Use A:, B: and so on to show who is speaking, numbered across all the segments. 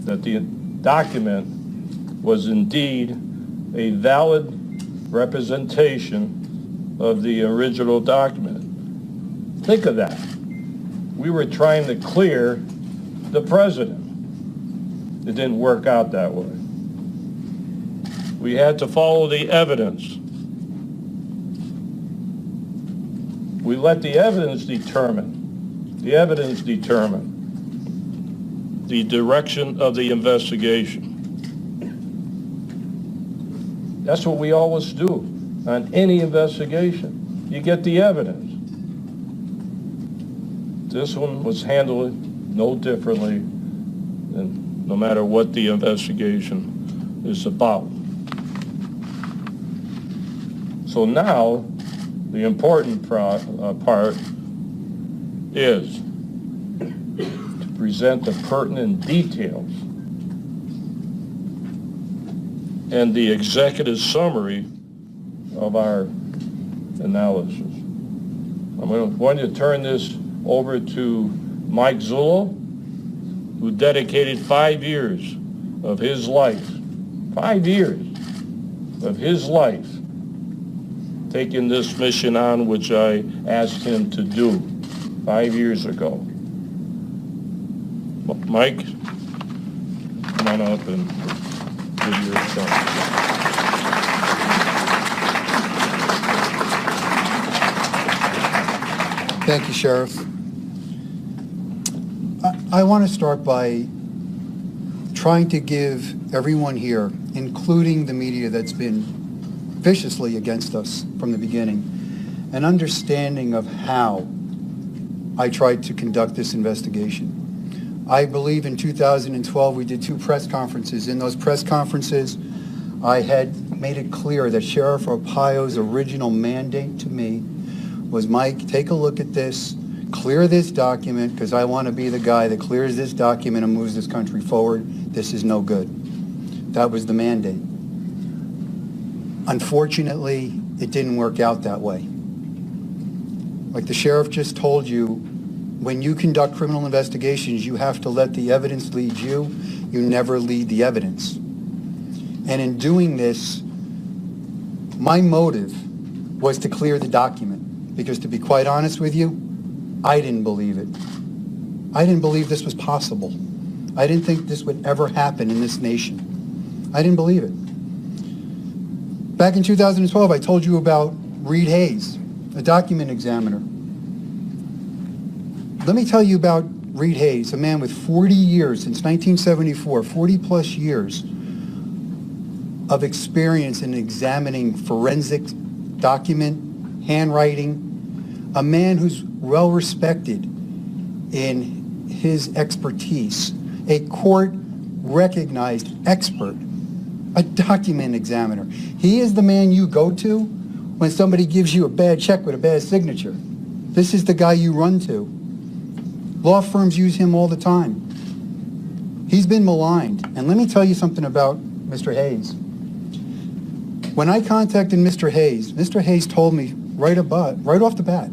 A: that the document was indeed a valid representation of the original document. Think of that. We were trying to clear the president. It didn't work out that way. We had to follow the evidence. We let the evidence determine the direction of the investigation. That's what we always do on any investigation. You get the evidence. This one was handled no differently, and no matter what the investigation is about. So now, the important part is to present the pertinent details and the executive summary of our analysis. I'm going to turn this over to Mike Zullo, who dedicated 5 years of his life, 5 years of his life, taking this mission on, which I asked him to do 5 years ago. Mike, come on up and give your thoughts.
B: Thank you, Sheriff. I want to start by trying to give everyone here, including the media that's been viciously against us from the beginning, an understanding of how I tried to conduct this investigation. I believe in 2012 we did 2 press conferences. In those press conferences, I had made it clear that Sheriff Arpaio's original mandate to me was, Mike, take a look at this, clear this document, because I want to be the guy that clears this document and moves this country forward. This is no good. That was the mandate. Unfortunately, it didn't work out that way. Like the sheriff just told you, when you conduct criminal investigations, you have to let the evidence lead you. You never lead the evidence. And in doing this, my motive was to clear the document, because to be quite honest with you, I didn't believe it. I didn't believe this was possible. I didn't think this would ever happen in this nation. I didn't believe it. Back in 2012, I told you about Reed Hayes, a document examiner. Let me tell you about Reed Hayes, a man with 40 years, since 1974, 40 plus years of experience in examining forensic document, handwriting, a man who's well respected in his expertise, a court-recognized expert, a document examiner. He is the man you go to when somebody gives you a bad check with a bad signature. This is the guy you run to. Law firms use him all the time. He's been maligned. And let me tell you something about Mr. Hayes. When I contacted Mr. Hayes told me right off the bat,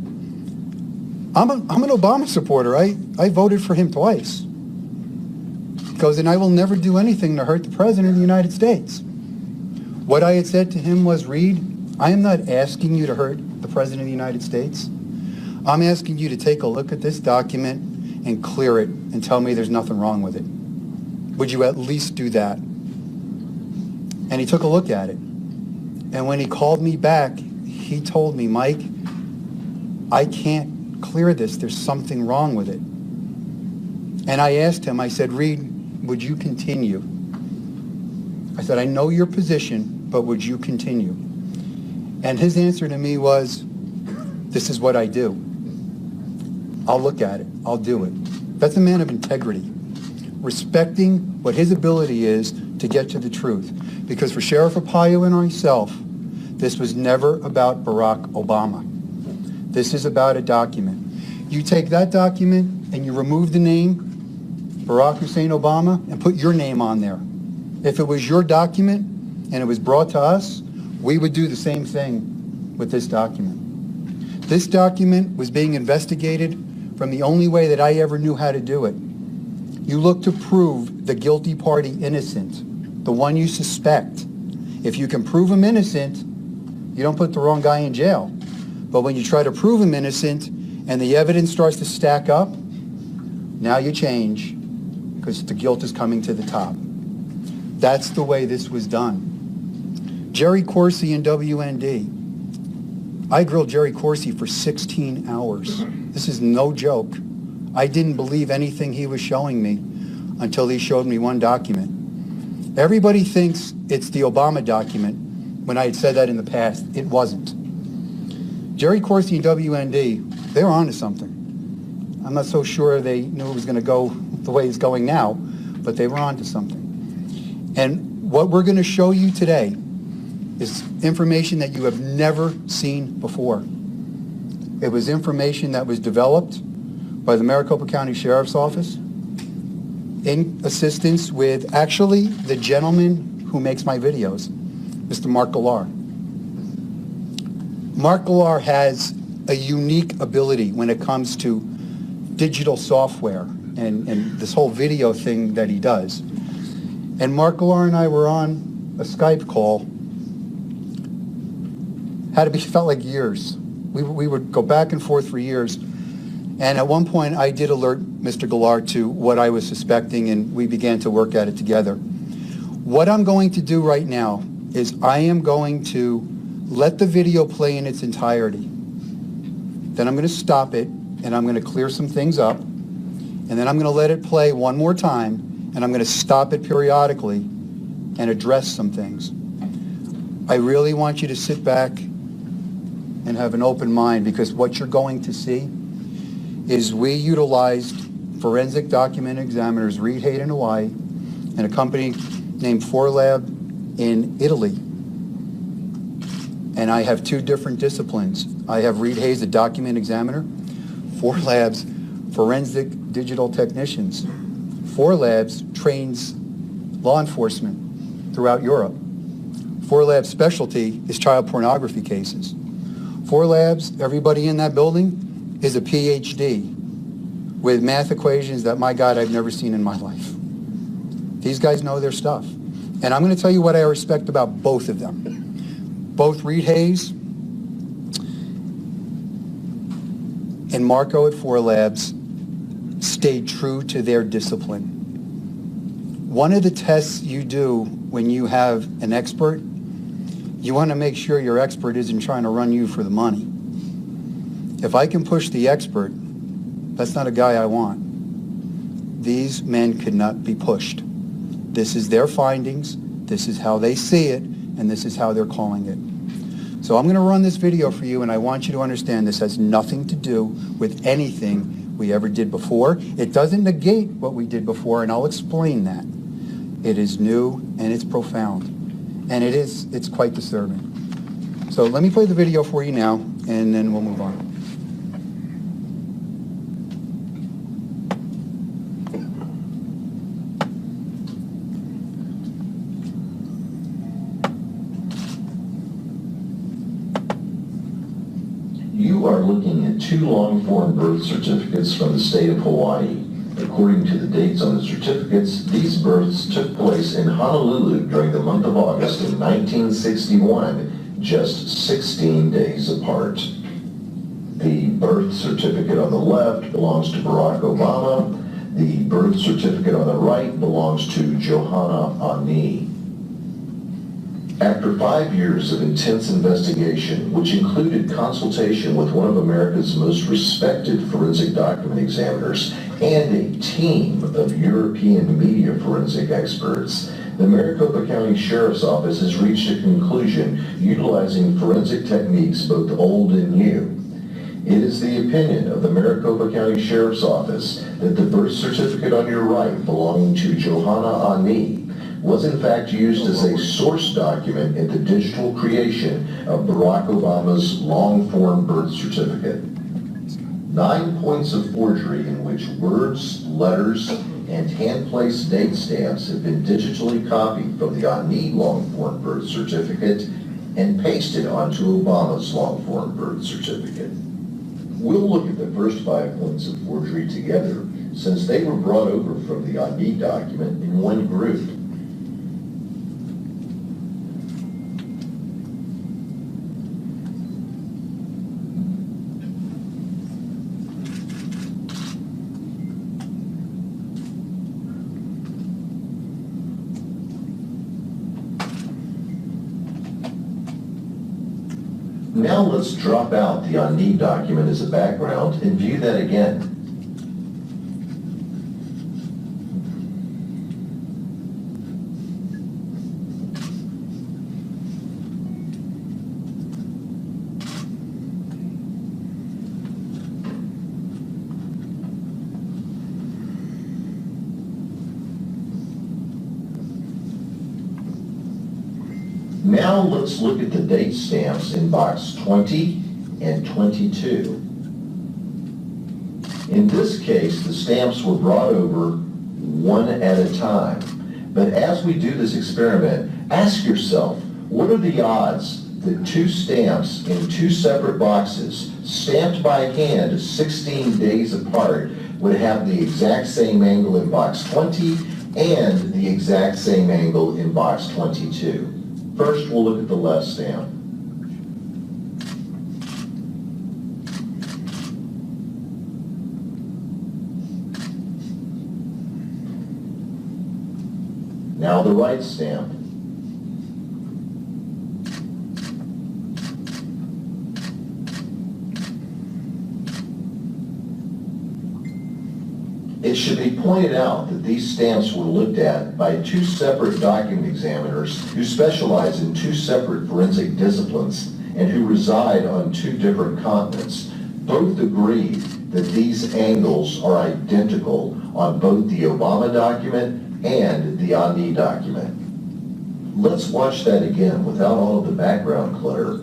B: I'm an Obama supporter. I voted for him twice. He goes, and I will never do anything to hurt the President of the United States. What I had said to him was, Reed, I am not asking you to hurt the President of the United States. I'm asking you to take a look at this document and clear it and tell me there's nothing wrong with it. Would you at least do that? And he took a look at it. And when he called me back, he told me, Mike, I can't clear this. There's something wrong with it. And I asked him, I said, Reed, would you continue? I said, I know your position, but would you continue? And his answer to me was, this is what I do. I'll look at it. I'll do it. That's a man of integrity, respecting what his ability is to get to the truth. Because for Sheriff Arpaio and myself, this was never about Barack Obama. This is about a document. You take that document and you remove the name Barack Hussein Obama and put your name on there. If it was your document and it was brought to us, we would do the same thing with this document. This document was being investigated from the only way that I ever knew how to do it. You look to prove the guilty party innocent, the one you suspect. If you can prove him innocent, you don't put the wrong guy in jail. But when you try to prove him innocent and the evidence starts to stack up, now you change because the guilt is coming to the top. That's the way this was done. Jerry Corsi and WND. I grilled Jerry Corsi for 16 hours. This is no joke. I didn't believe anything he was showing me until he showed me one document. Everybody thinks it's the Obama document. When I had said that in the past, it wasn't. Jerry Corsi and WND, they were onto something. I'm not so sure they knew it was going to go the way it's going now, but they were onto something. And what we're going to show you today is information that you have never seen before. It was information that was developed by the Maricopa County Sheriff's Office in assistance with actually the gentleman who makes my videos, Mr. Mark Galar. Mark Galar has a unique ability when it comes to digital software and this whole video thing that he does. And Mark Galar and I were on a Skype call. Felt like years. We would go back and forth for years. And at one point, I did alert Mr. Galar to what I was suspecting, and we began to work at it together. What I'm going to do right now is I am going to let the video play in its entirety. Then I'm going to stop it, and I'm going to clear some things up. And then I'm going to let it play one more time, and I'm going to stop it periodically and address some things. I really want you to sit back and have an open mind, because what you're going to see is we utilized forensic document examiners, Reed Hayes in Hawaii, and a company named 4Lab in Italy. And I have two different disciplines. I have Reed Hayes, a document examiner, 4Lab's forensic digital technicians. 4Labs trains law enforcement throughout Europe. 4Lab's specialty is child pornography cases. 4Labs, everybody in that building, is a PhD with math equations that, my God, I've never seen in my life. These guys know their stuff. And I'm going to tell you what I respect about both of them. Both Reed Hayes and Marco at 4Labs stayed true to their discipline. One of the tests you do when you have an expert, you want to make sure your expert isn't trying to run you for the money. If I can push the expert, that's not a guy I want. These men could not be pushed. This is their findings, this is how they see it, and this is how they're calling it. So I'm going to run this video for you, and I want you to understand this has nothing to do with anything we ever did before. It doesn't negate what we did before, and I'll explain that. It is new, and it's profound, and it's quite disturbing. So let me play the video for you now, and then we'll move on.
C: You are looking at two long-form birth certificates from the state of Hawaii. According to the dates on the certificates, these births took place in Honolulu during the month of August of 1961, just 16 days apart. The birth certificate on the left belongs to Barack Obama. The birth certificate on the right belongs to Johanna Ani. After 5 years of intense investigation, which included consultation with one of America's most respected forensic document examiners and a team of European media forensic experts, the Maricopa County Sheriff's Office has reached a conclusion utilizing forensic techniques both old and new. It is the opinion of the Maricopa County Sheriff's Office that the birth certificate on your right belonging to Johanna Ani was in fact used as a source document in the digital creation of Barack Obama's long-form birth certificate. 9 points of forgery in which words, letters, and hand-placed date stamps have been digitally copied from the Ani long-form birth certificate and pasted onto Obama's long-form birth certificate. We'll look at the first 5 points of forgery together, since they were brought over from the ID document in one group. Now let's drop out the on-need document as a background and view that again. Now let's look at the date stamps in box 20 and 22. In this case, the stamps were brought over one at a time. But as we do this experiment, ask yourself, what are the odds that two stamps in two separate boxes, stamped by hand 16 days apart, would have the exact same angle in box 20 and the exact same angle in box 22? First, we'll look at the left stamp. Now the right stamp. It should be pointed out that these stamps were looked at by two separate document examiners who specialize in two separate forensic disciplines and who reside on two different continents. Both agreed that these angles are identical on both the Obama document and the Ani document. Let's watch that again without all of the background clutter.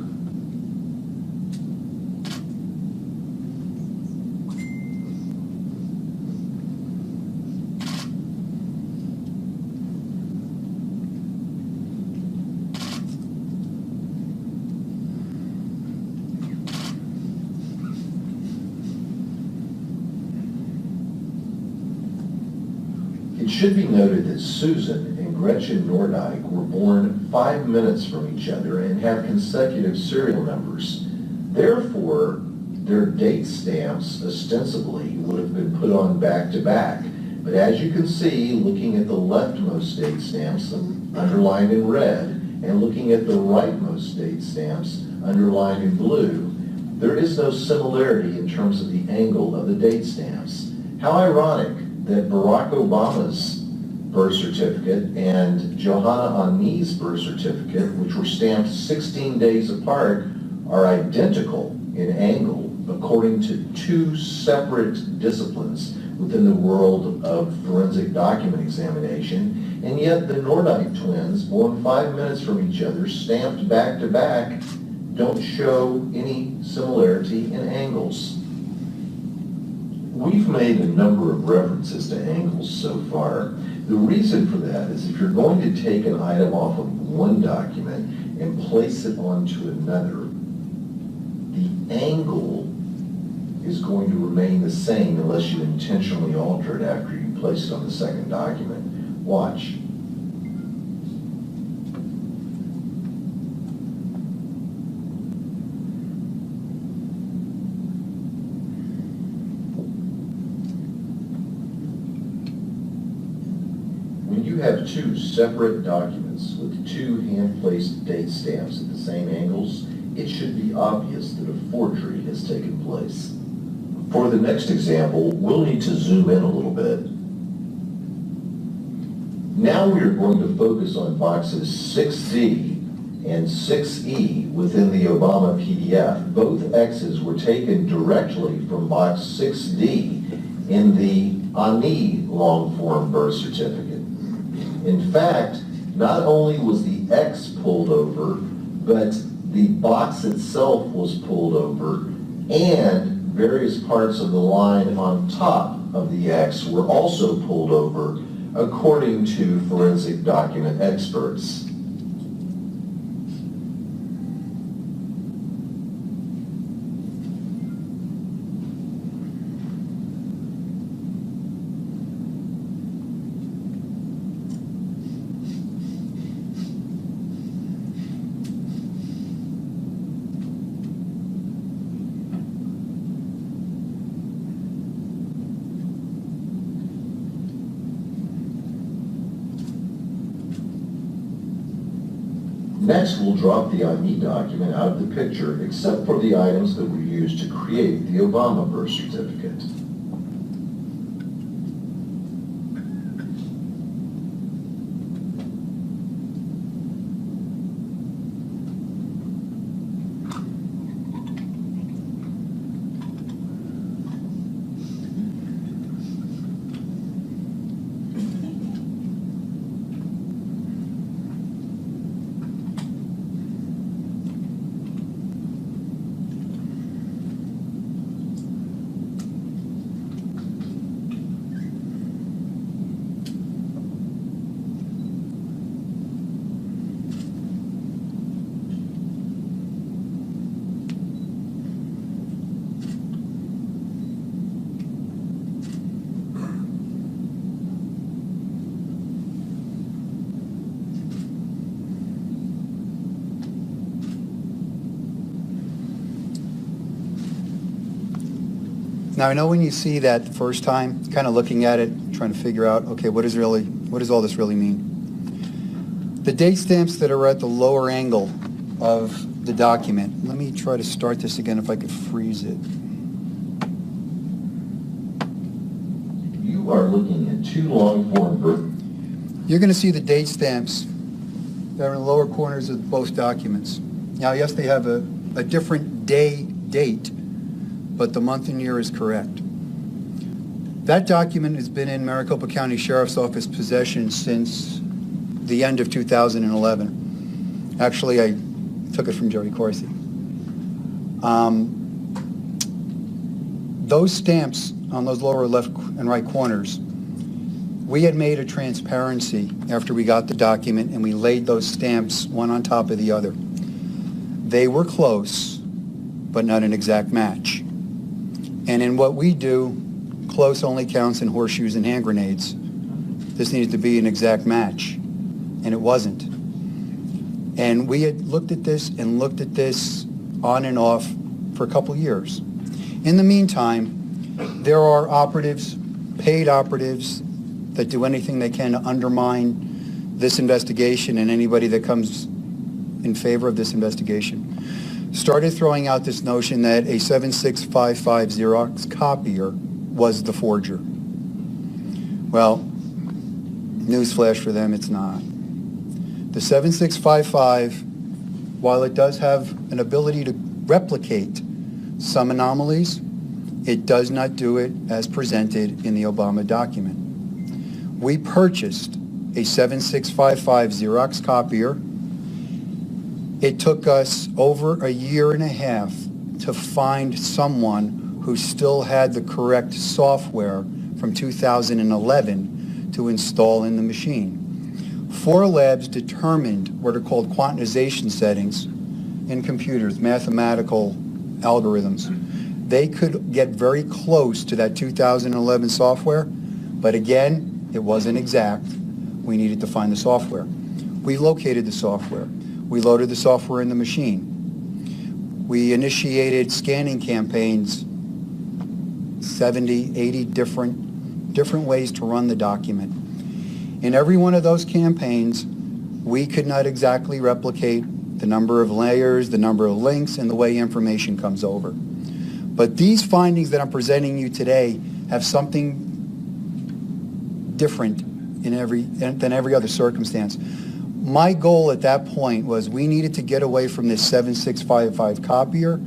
C: It should be noted that Susan and Gretchen Nordijk were born 5 minutes from each other and have consecutive serial numbers. Therefore, their date stamps ostensibly would have been put on back to back. But as you can see, looking at the leftmost date stamps underlined in red and looking at the rightmost date stamps underlined in blue, there is no similarity in terms of the angle of the date stamps. How ironic that Barack Obama's birth certificate and Johanna Ani's birth certificate, which were stamped 16 days apart, are identical in angle according to two separate disciplines within the world of forensic document examination, and yet the Nordijk twins, born 5 minutes from each other, stamped back to back, don't show any similarity in angles. We've made a number of references to angles so far. The reason for that is if you're going to take an item off of one document and place it onto another, the angle is going to remain the same unless you intentionally alter it after you place it on the second document. Watch. When you have two separate documents with two hand-placed date stamps at the same angles, it should be obvious that a forgery has taken place. For the next example, we'll need to zoom in a little bit. Now we are going to focus on boxes 6D and 6E within the Obama PDF. Both X's were taken directly from box 6D in the Ani long-form birth certificate. In fact, not only was the X pulled over, but the box itself was pulled over, and various parts of the line on top of the X were also pulled over, according to forensic document experts. Next, we'll drop the ID document out of the picture, except for the items that were used to create the Obama birth certificate.
B: Now, I know when you see that the first time, kind of looking at it, trying to figure out, okay, what does all this really mean? The date stamps that are at the lower angle of the document, let me try to start this again if I could freeze it.
C: You are looking at two long-form birth.
B: You're going to see the date stamps that are in the lower corners of both documents. Now, yes, they have a different date, but the month and year is correct. That document has been in Maricopa County Sheriff's Office possession since the end of 2011. Actually, I took it from Jody Corsi. Those stamps on those lower left and right corners, we had made a transparency after we got the document, and we laid those stamps one on top of the other. They were close, but not an exact match. And in what we do, close only counts in horseshoes and hand grenades. This needed to be an exact match, and it wasn't. And we had looked at this on and off for a couple years. In the meantime, there are operatives, paid operatives, that do anything they can to undermine this investigation and anybody that comes in favor of this investigation. Started throwing out this notion that a 7655 Xerox copier was the forger. Well, newsflash for them, it's not. The 7655, while it does have an ability to replicate some anomalies, it does not do it as presented in the Obama document. We purchased a 7655 Xerox copier. It took us over a year and a half to find someone who still had the correct software from 2011 to install in the machine. 4 labs determined what are called quantization settings in computers, mathematical algorithms. They could get very close to that 2011 software, but again, it wasn't exact. We needed to find the software. We located the software. We loaded the software in the machine. We initiated scanning campaigns, 70, 80 different ways to run the document. In every one of those campaigns, we could not exactly replicate the number of layers, the number of links, and the way information comes over. But these findings that I'm presenting you today have something different than every other circumstance. My goal at that point was we needed to get away from this 7655 copier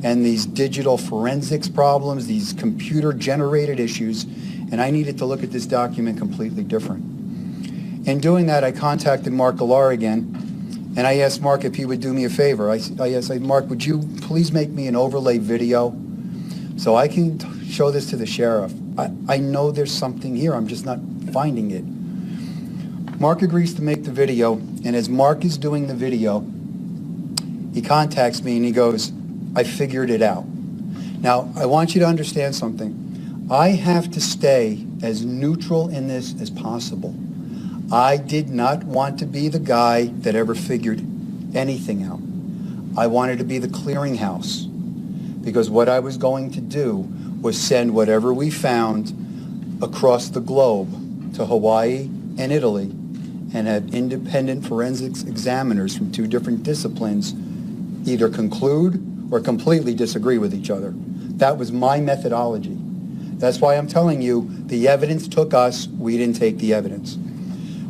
B: and these digital forensics problems, these computer-generated issues, and I needed to look at this document completely different. In doing that, I contacted Mark Alar again, and I asked Mark if he would do me a favor. I said, Mark, would you please make me an overlay video so I can show this to the sheriff? I know there's something here, I'm just not finding it. Mark agrees to make the video, and as Mark is doing the video, he contacts me and he goes, I figured it out. Now, I want you to understand something. I have to stay as neutral in this as possible. I did not want to be the guy that ever figured anything out. I wanted to be the clearinghouse, because what I was going to do was send whatever we found across the globe to Hawaii and Italy, and have independent forensics examiners from two different disciplines either conclude or completely disagree with each other. That was my methodology. That's why I'm telling you, the evidence took us, we didn't take the evidence.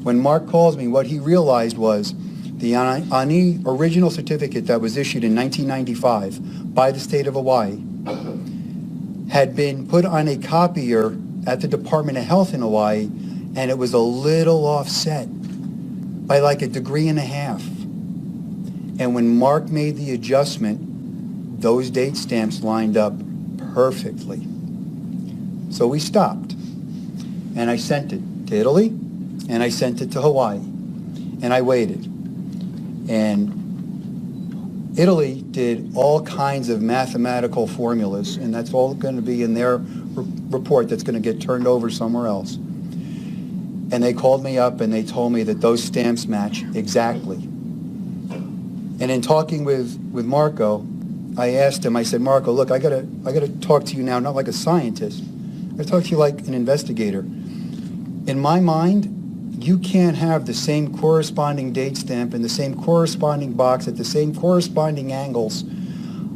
B: When Mark calls me, what he realized was the ANI original certificate that was issued in 1995 by the state of Hawaii had been put on a copier at the Department of Health in Hawaii, and it was a little offset by like 1.5 degrees. And when Mark made the adjustment, those date stamps lined up perfectly. So we stopped, and I sent it to Italy, and I sent it to Hawaii, and I waited. And Italy did all kinds of mathematical formulas, and that's all going to be in their report that's going to get turned over somewhere else. And they called me up and they told me that those stamps match exactly. And in talking with Marco, I asked him, I said, Marco, look, I gotta talk to you now, not like a scientist. I talk to you like an investigator. In my mind, you can't have the same corresponding date stamp in the same corresponding box at the same corresponding angles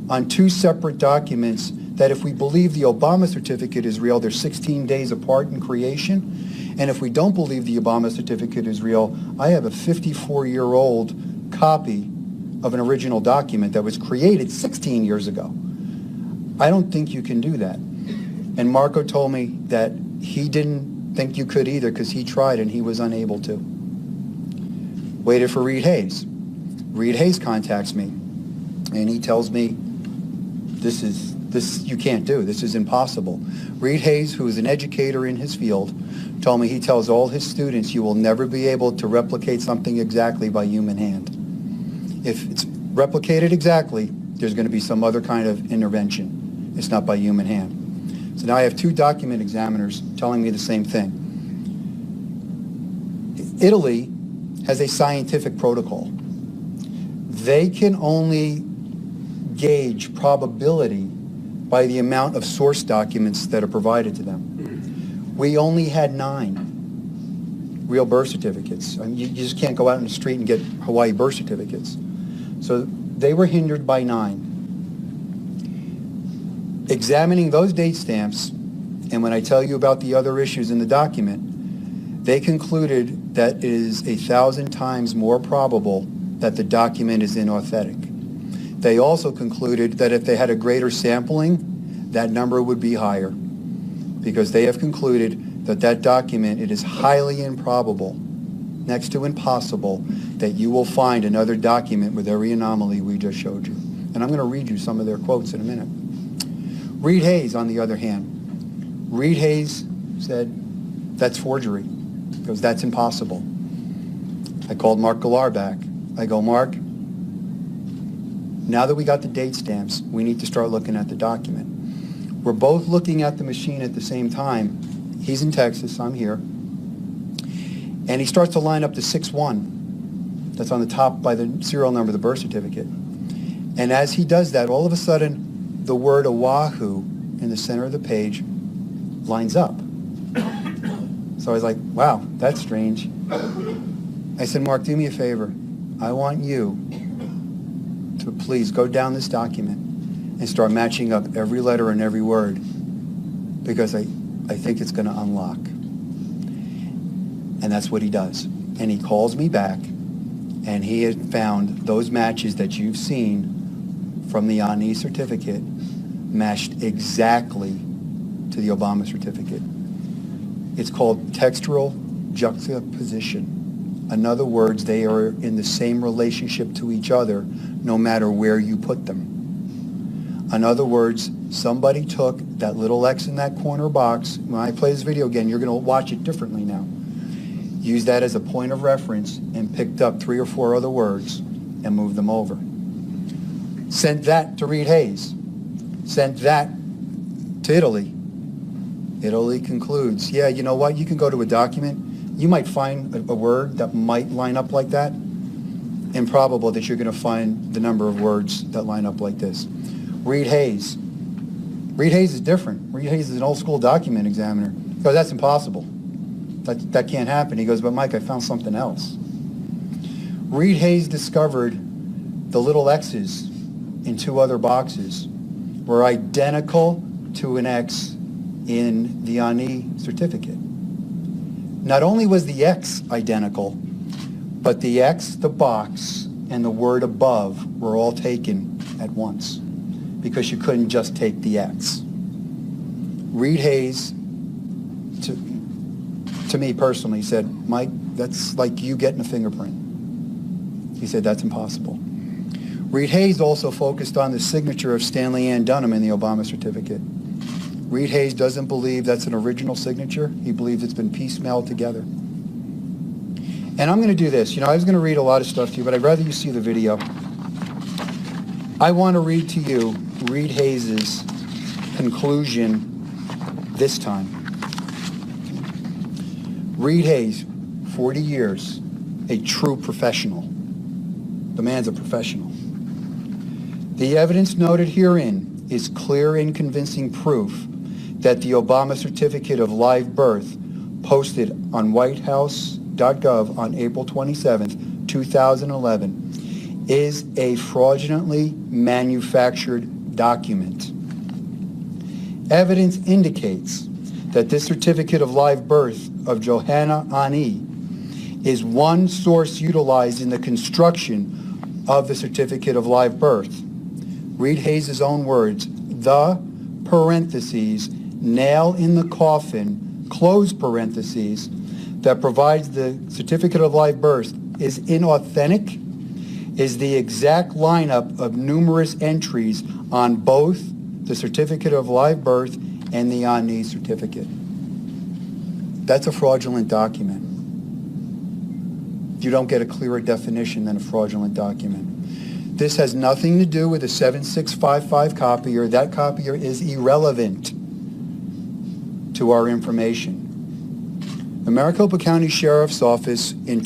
B: on two separate documents that if we believe the Obama certificate is real, they're 16 days apart in creation. And if we don't believe the Obama certificate is real, I have a 54-year-old copy of an original document that was created 16 years ago. I don't think you can do that. And Marco told me that he didn't think you could either because he tried and he was unable to. Waited for Reed Hayes. Reed Hayes contacts me and he tells me, this you can't do, this is impossible. Reed Hayes, who is an educator in his field, told me he tells all his students you will never be able to replicate something exactly by human hand. If it's replicated exactly, there's going to be some other kind of intervention. It's not by human hand. So now I have two document examiners telling me the same thing. Italy has a scientific protocol. They can only gauge probability by the amount of source documents that are provided to them. We only had 9 real birth certificates. I mean, you just can't go out in the street and get Hawaii birth certificates. So they were hindered by 9. Examining those date stamps, and when I tell you about the other issues in the document, they concluded that it is 1,000 times more probable that the document is inauthentic. They also concluded that if they had a greater sampling, that number would be higher, because they have concluded that that document, it is highly improbable, next to impossible, that you will find another document with every anomaly we just showed you. And I'm going to read you some of their quotes in a minute. Reed Hayes, on the other hand, Reed Hayes said, that's forgery, because that's impossible. I called Mark Galar back. I go, Mark, now that we got the date stamps, we need to start looking at the document. We're both looking at the machine at the same time. He's in Texas, I'm here. And he starts to line up the 6-1 that's on the top by the serial number of the birth certificate. And as he does that, all of a sudden, the word Oahu in the center of the page lines up. So I was like, wow, that's strange. I said, Mark, do me a favor. I want you to please go down this document and start matching up every letter and every word, because I think it's going to unlock. And that's what he does. And he calls me back, and he had found those matches that you've seen from the ANI certificate matched exactly to the Obama certificate. It's called textual juxtaposition. In other words, they are in the same relationship to each other no matter where you put them. In other words, somebody took that little X in that corner box. When I play this video again, you're going to watch it differently now. Use that as a point of reference and picked up 3 or 4 other words and moved them over. Sent that to Reed Hayes. Sent that to Italy. Italy concludes, yeah, you know what? You can go to a document. You might find a word that might line up like that. Improbable that you're going to find the number of words that line up like this. Reed Hayes. Reed Hayes is different. Reed Hayes is an old school document examiner. Because that's impossible. That can't happen. He goes, but Mike, I found something else. Reed Hayes discovered the little X's in 2 other boxes were identical to an X in the Ani certificate. Not only was the X identical, but the X, the box, and the word above were all taken at once because you couldn't just take the X. Reed Hayes, to me personally, said, Mike, that's like you getting a fingerprint. He said, that's impossible. Reed Hayes also focused on the signature of Stanley Ann Dunham in the Obama certificate. Reed Hayes doesn't believe that's an original signature. He believes it's been piecemealed together. And I'm going to do this. You know, I was going to read a lot of stuff to you, but I'd rather you see the video. I want to read to you Reed Hayes' conclusion this time. Reed Hayes, 40 years, a true professional. The man's a professional. The evidence noted herein is clear and convincing proof that the Obama certificate of live birth posted on whitehouse.gov on April 27, 2011 is a fraudulently manufactured document. Evidence indicates that this certificate of live birth of Johanna Ani is one source utilized in the construction of the certificate of live birth. Reed Hayes' own words, the parentheses, nail in the coffin, close parentheses, that provides the certificate of live birth is inauthentic, is the exact lineup of numerous entries on both the certificate of live birth and the Ani certificate. That's a fraudulent document. You don't get a clearer definition than a fraudulent document. This has nothing to do with a 7655 copier. That copier is irrelevant to our information. The Maricopa County Sheriff's Office in